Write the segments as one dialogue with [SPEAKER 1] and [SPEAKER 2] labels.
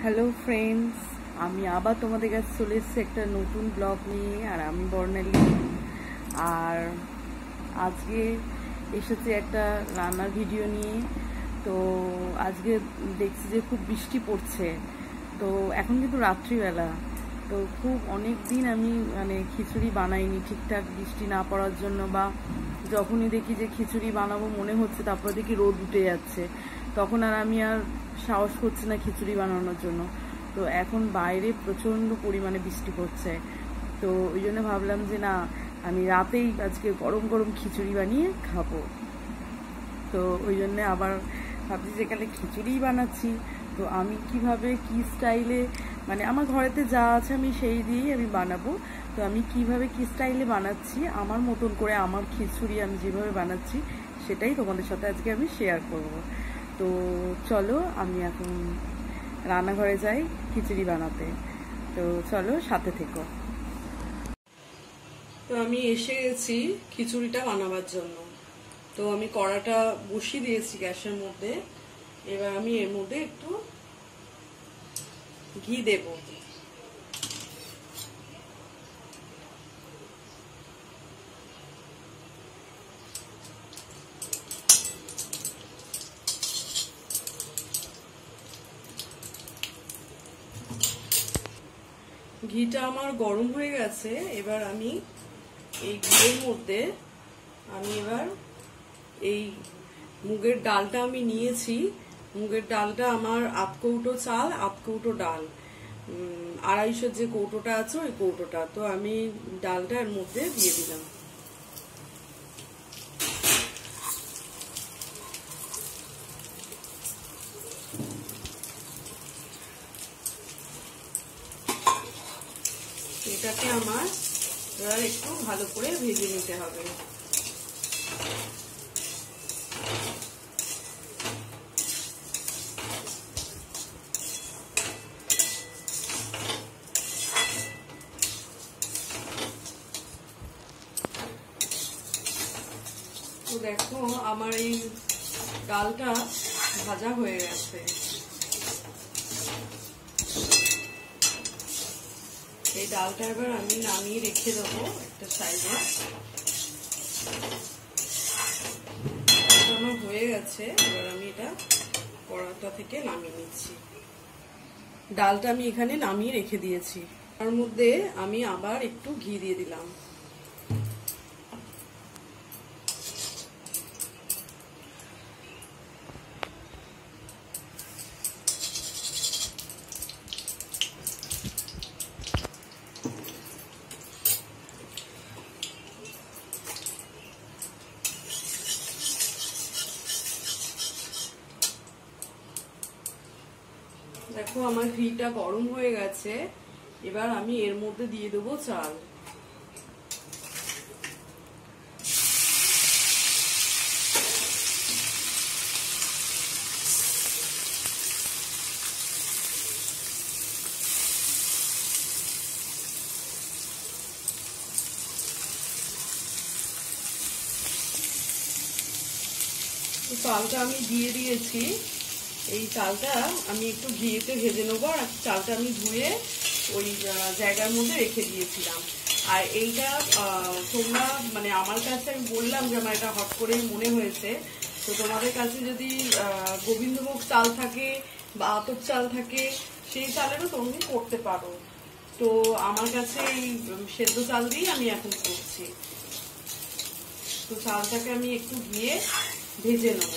[SPEAKER 1] Hello friends, আমি আবার তোমাদের কাছে চলে এসেছি একটা নতুন ব্লগ নিয়ে। আর আমি বর্ণালী। আর আজকে এসেছি একটা রান্নার ভিডিও নিয়ে। তো আজকে দেখছি যে খুব বৃষ্টি পড়ছে। তো এখন কিন্তু রাত্রিবেলা। তো খুব অনেক দিন আমি খিচুড়ি বানাইনি ঠিকঠাক, বৃষ্টি না পড়ার জন্য, বা যখনই দেখি যে খিচুড়ি বানাবো মনে হচ্ছে, তারপর দেখি রোদ উঠে যাচ্ছে, তখন আমি আর সাহস করছি না খিচুড়ি বানানোর জন্য। তো এখন বাইরে প্রচণ্ড পরিমাণে বৃষ্টি পড়ছে। তো ওই জন্য ভাবলাম যে না, আমি রাতেই আজকে গরম গরম খিচুড়ি বানিয়ে খাবো। তো ওই জন্যে আবার ভাবছি যে এখানে খিচুড়িই বানাচ্ছি। তো আমি কিভাবে কি স্টাইলে, আমার ঘরেতে যা আছে আমি সেই দিয়েই আমি বানাবো। তো আমি কিভাবে কি স্টাইলে বানাচ্ছি, আমার মতন করে আমার খিচুড়ি আমি যেভাবে বানাচ্ছি সেটাই তোমাদের সাথে আজকে আমি শেয়ার করব। তো চলো আমি এখন রান্নাঘরে যাই খিচুড়ি বানাতে। তো চলো সাথে থেকো। তো আমি এসে গেছি খিচুড়িটা বানাবার জন্য। তো আমি কড়াটা বসিয়ে দিয়েছি গ্যাসের মধ্যে। এবার আমি এর মধ্যে একটু ঘি দেব। ঘিটা আমার গরম হয়ে গেছে। এবার আমি এই ঘিয়ের মধ্যে এবার এই মুগের ডালটা আমি নিয়েছি। মুগের ডালটা আমার 1/2 কৌটো চাল, 1/2 কৌটো ডাল, 250 যে কৌটোটা আছে ওই কৌটোটা। তো আমি ডালটা এর মধ্যে দিয়ে দিলাম। এটাকে আমার এবার একটু ভালো করে ভেজে নিতে হবে। তো দেখো আমার এই ডালটা ভাজা হয়ে গেছে। এই ডালটা এবার আমি নামিয়ে রেখে দেবো একটা সাইডে। আমার হয়ে গেছে। এবার আমি এটা কড়াটা থেকে নামিয়ে নিচ্ছি। ডালটা আমি এখানে নামিয়ে রেখে দিয়েছি। তার মধ্যে আমি আবার একটু ঘি দিয়ে দিলাম। দেখো আমার ঘিটা গরম হয়ে গেছে। এবার আমি এর মধ্যে দিয়ে দেবো চাল। চালটা আমি দিয়ে দিয়েছি। এই চালটা আমি একটু ঘিতে ভেজে নেবো। আর চালটা আমি ধুয়ে ওই জায়গার মধ্যে রেখে দিয়েছিলাম। আর এইটা তোমরা আমার কাছে আমি বললাম যে আমার এটা হট করেই মনে হয়েছে। তো তোমাদের কাছে যদি গোবিন্দভোগ চাল থাকে বা আতপ চাল থাকে, সেই চালেরও তুমি করতে পারো। তো আমার কাছে এই সেদ্ধ চাল দিয়েই আমি এখন করছি। তো চালটাকে আমি একটু ধুয়ে ভেজে নেব।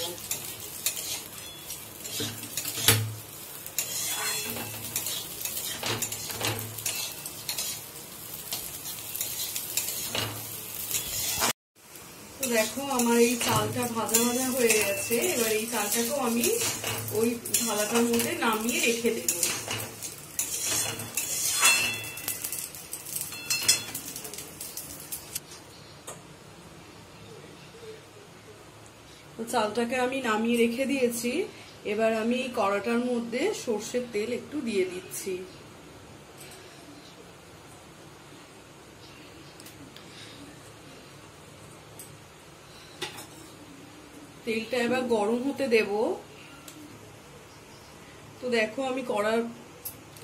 [SPEAKER 1] তো দেখো আমার এই চালটা ভাজা ভাজা হয়ে গেছে। এবার এই চালটাকেও আমি ওই থালাটার মধ্যে নামিয়ে রেখে দেব। তো চালটাকে আমি নামিয়ে রেখে দিয়েছি। এবার আমি এই কড়াটার মধ্যে সর্ষের তেল একটু দিয়ে দিচ্ছি। তেলটা এবার গরম হতে দেব। তো দেখো আমি কড়ার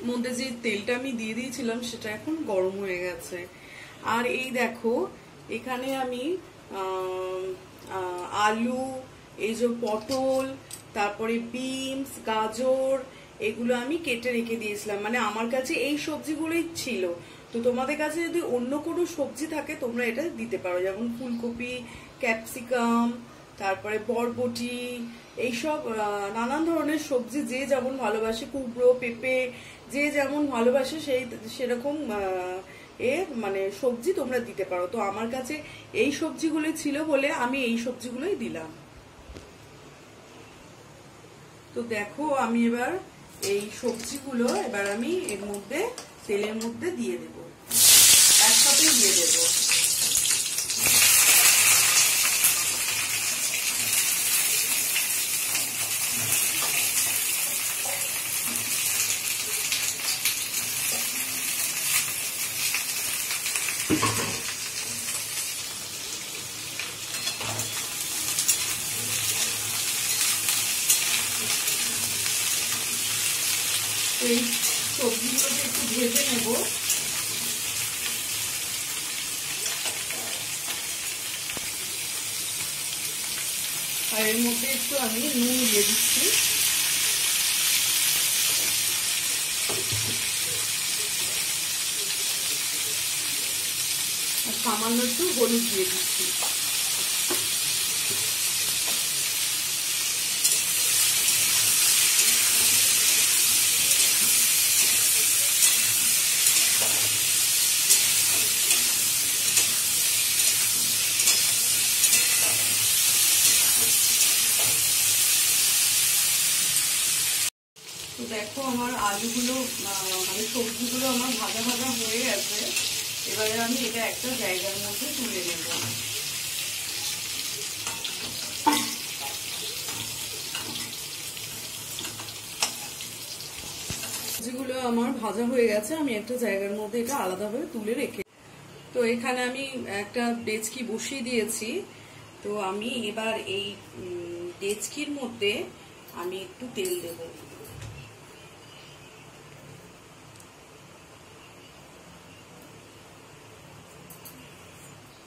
[SPEAKER 1] মধ্যে যে তেলটা আমি দিয়ে দিয়েছিলাম সেটা এখন গরম হয়ে গেছে। আর এই দেখো এখানে আমি আলু, এই যে পটল, তারপরে বিনস, গাজর, এগুলো আমি কেটে রেখে দিয়েছিলাম। মানে আমার কাছে এই সবজিগুলোই ছিল। তো তোমাদের কাছে যদি অন্য কোনো সবজি থাকে তোমরা এটা দিতে পারো, যেমন ফুলকপি, ক্যাপসিকাম, তারপরে বরবটি, এইসব নানান ধরনের সবজি যে যেমন ভালোবাসে, কুমড়ো, পেঁপে, যে যেমন ভালোবাসে সেরকম মানে সবজি তোমরা দিতে পারো। তো আমার কাছে এই সবজিগুলো ছিল বলে আমি এই সবজিগুলোই দিলাম। তো দেখো আমি এবার এই সবজিগুলো আমি এর মধ্যে তেলের মধ্যে দিয়ে দেব, একসাথে দিয়ে দেব। এই সবজিগুলোকে একটু ভেজে নেব। আর এর মধ্যে একটু আমি নুন দিয়ে দিচ্ছি, আর সামান্য একটু হলুদ দিয়ে দিচ্ছি। তো দেখো আমার আলুগুলো মানে সবজিগুলো আমার ভাজা ভাজা হয়ে গেছে। এবারে আমি এটা একটা জায়গার মধ্যে তুলে নেব। সবজিগুলো আমার ভাজা হয়ে গেছে, আমি একটা জায়গার মধ্যে এটা আলাদাভাবে তুলে রেখে। তো এখানে আমি একটা ডেচকি বসিয়ে দিয়েছি। তো আমি এবার এই ডেচকির মধ্যে আমি একটু তেল দেব।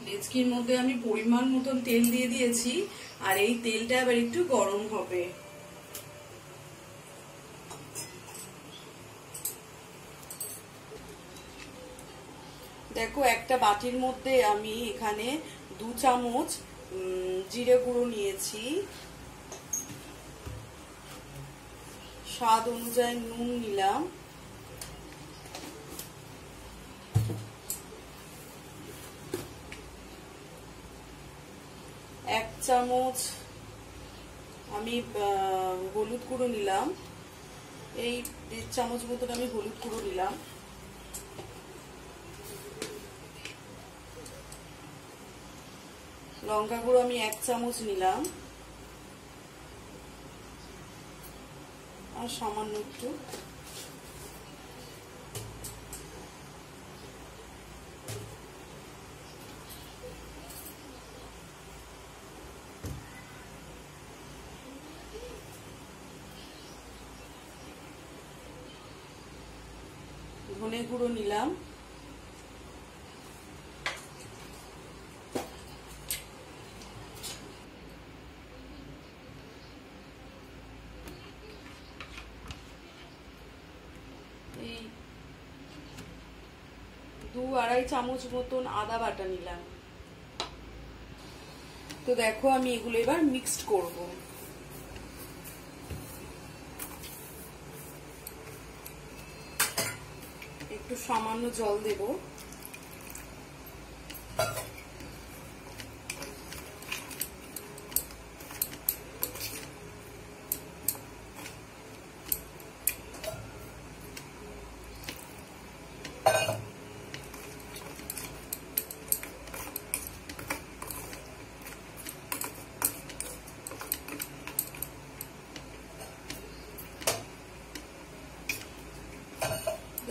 [SPEAKER 1] ডেচকির মধ্যে আমি পরিমাণ মতন তেল দিয়ে দিয়েছি, আর এই তেলটা এবার একটু গরম হবে। দেখো একটা বাটির মধ্যে আমি এখানে 2 চামচ জিরে গুঁড়ো নিয়েছি, স্বাদ অনুযায়ী নুন নিলাম, এক চামচ আমি হলুদ গুঁড়ো নিলাম, এই 1.5 চামচ মতন আমি হলুদ গুঁড়ো নিলাম, লঙ্কা গুঁড়ো আমি 1 চামচ নিলাম, আর সামান্য একটু ধনে গুঁড়ো নিলাম, এই 2-2.5 চামচ মতন আদা বাটা নিলাম। তো দেখো আমি এগুলো এবার মিক্সড করব। একটু সামান্য জল দেব।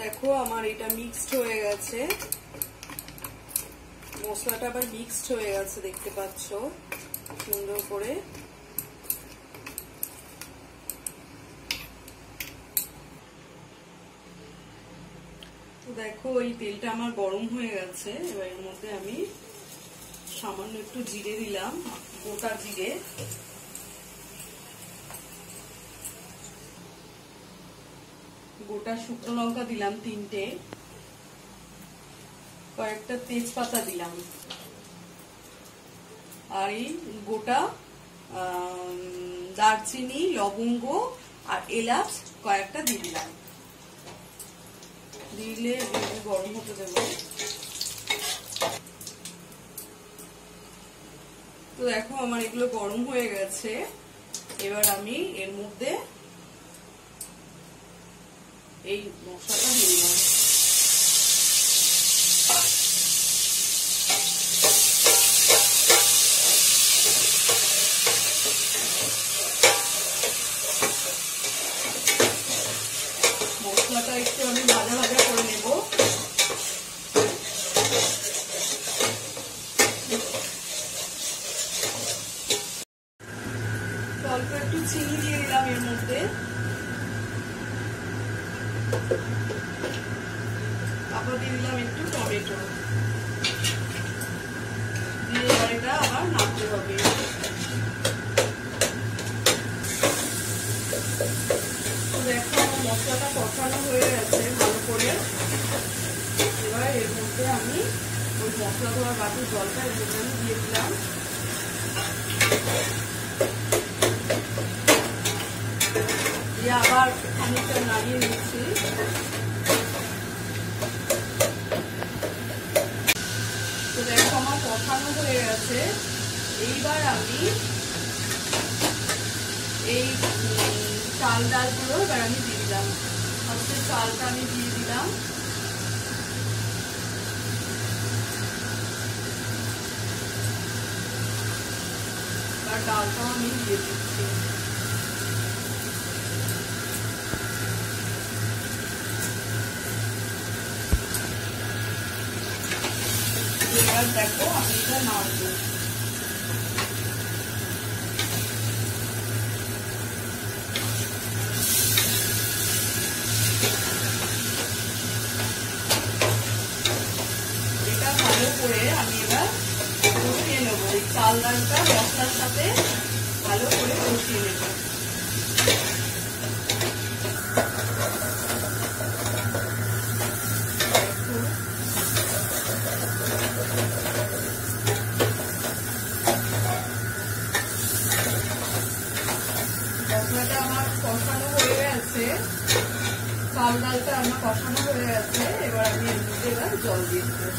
[SPEAKER 1] দেখো আমার এটা মিক্সড হয়ে গেছে, মশলাটা আবার মিক্সড হয়ে গেছে, দেখতে পাচ্ছ সুন্দর করে। তো দেখো এই তেলটা আমার গরম হয়ে গেছে। এবার এর মধ্যে আমি সামান্য একটু জিরে দিলাম, গোটা জিরে, গোটা শুকনো লঙ্কা দিলাম 3টে, কয়েকটা তেজপাতা দিলাম, আর এই গোটা দারচিনি, লবঙ্গ আর এলাচ কয়েকটা দিয়ে দিলাম। দিলে গরম হতে দেব। তো দেখো আমার এগুলো গরম হয়ে গেছে। এবার আমি এর মধ্যে এই মশলাটা দিয়ে দিলাম। মশলাটা একটু আমি ভাজা ভাজা করে নেব। অল্প একটু চিনি দিয়ে দিলাম এর মধ্যে, তারপর দিয়ে দিলাম একটু টমেটো দিয়ে, এবার এটা আবার নাড়তে হবে। দেখো আমার মশলাটা কষানো হয়ে গেছে ভালো করে। এবার এর মধ্যে আমি ওই মশলা ধোয়ার বাটির জলটা এর মধ্যে আমি দিয়ে দিলাম। দিয়ে আবার খানিকটা নাড়িয়ে নিচ্ছি। তো দেখো আমার কষানো হয়ে গেছে। এইবার আমি এই চাল ডালগুলো এবার আমি দিয়ে দিলাম। ফার্স্টে চালটা আমি দিয়ে দিলাম, আর ডালটাও আমি দিয়ে দিচ্ছি। এবার দেখো আমি এটা নাড়বো। এটা ভালো করে আমি এবার কষিয়ে নেবো। এই চাল ডালটা মশলার সাথে ভালো করে কষিয়ে নেব। মশলাটা আমার কষানো হয়ে গেছে, চাল ডালটা আমার কষানো হয়ে গেছে। এবার আমি এর মধ্যে এবার জল দিয়ে দেবো।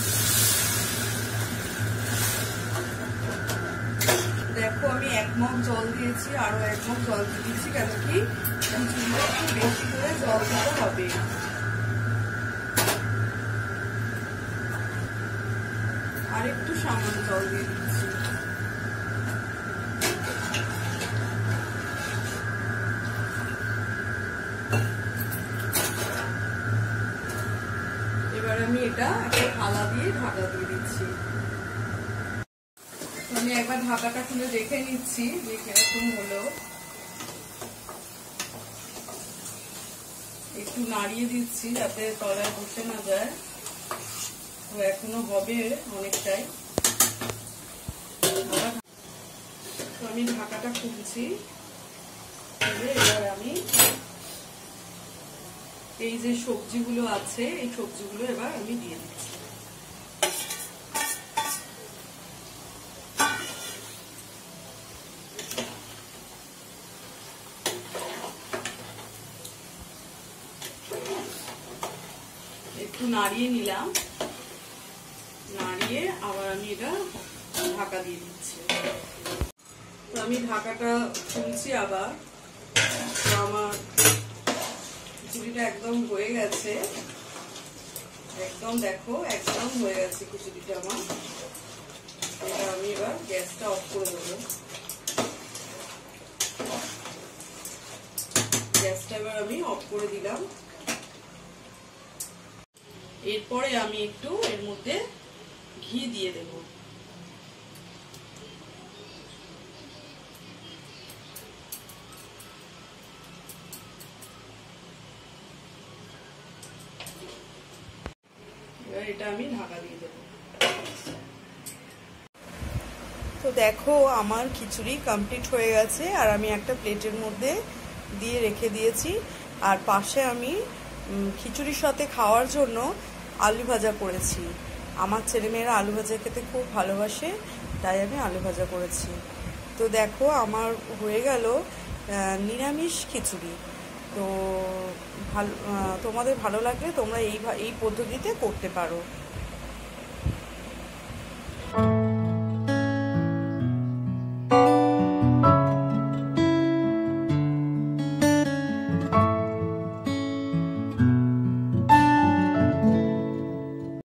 [SPEAKER 1] দেখো আমি 1 মগ জল দিয়েছি, আরো 1 মগ জল দিয়ে দিচ্ছি, কেন কি একটু বেশি করে জল দিতে হবে। আর একটু সামান্য জল দিয়ে দিচ্ছি। এবার আমি এটা একটা থালা দিয়ে ঢাকা দিয়ে দিচ্ছি। আমি একবার ঢাকাটা খুলে দেখে নিচ্ছি যে কিরকম হলো। একটু নাড়িয়ে দিচ্ছি যাতে তলায় বসে না যায়। তো এখনো হবে অনেকটাই। তো আমি ঢাকাটা খুলছি। এবার আমি এই যে সবজিগুলো আছে এই সবজিগুলো এবার আমি দিয়ে দিচ্ছি। একটু নাড়িয়ে নিলাম, নাড়িয়ে আবার আমি এটা ঢাকা দিয়ে দিচ্ছি। তো আমি ঢাকাটা খুলছি আবার। তো আমার খিচুড়িটা একদম হয়ে গেছে, একদম দেখো একদম হয়ে গেছে খিচুড়িটা আমার। এটা আমি এবার গ্যাসটা অফ করে দেবো। গ্যাসটা এবার আমি অফ করে দিলাম। এরপরে আমি একটু এর মধ্যে ঘি দিয়ে দেবো। এটা আমি ঢাকা দিয়ে দেবো। তো দেখো আমার খিচুড়ি কমপ্লিট হয়ে গেছে, আর আমি একটা প্লেটের মধ্যে দিয়ে রেখে দিয়েছি। আর পাশে আমি খিচুড়ির সাথে খাওয়ার জন্য আলু ভাজা করেছি। আমার ছেলেমেয়েরা আলু ভাজা খেতে খুব ভালোবাসে, তাই আমি আলু ভাজা করেছি। তো দেখো আমার হয়ে গেল নিরামিষ খিচুড়ি। তো তোমাদের ভালো লাগলে তোমরা এই পদ্ধতিতে করতে পারো।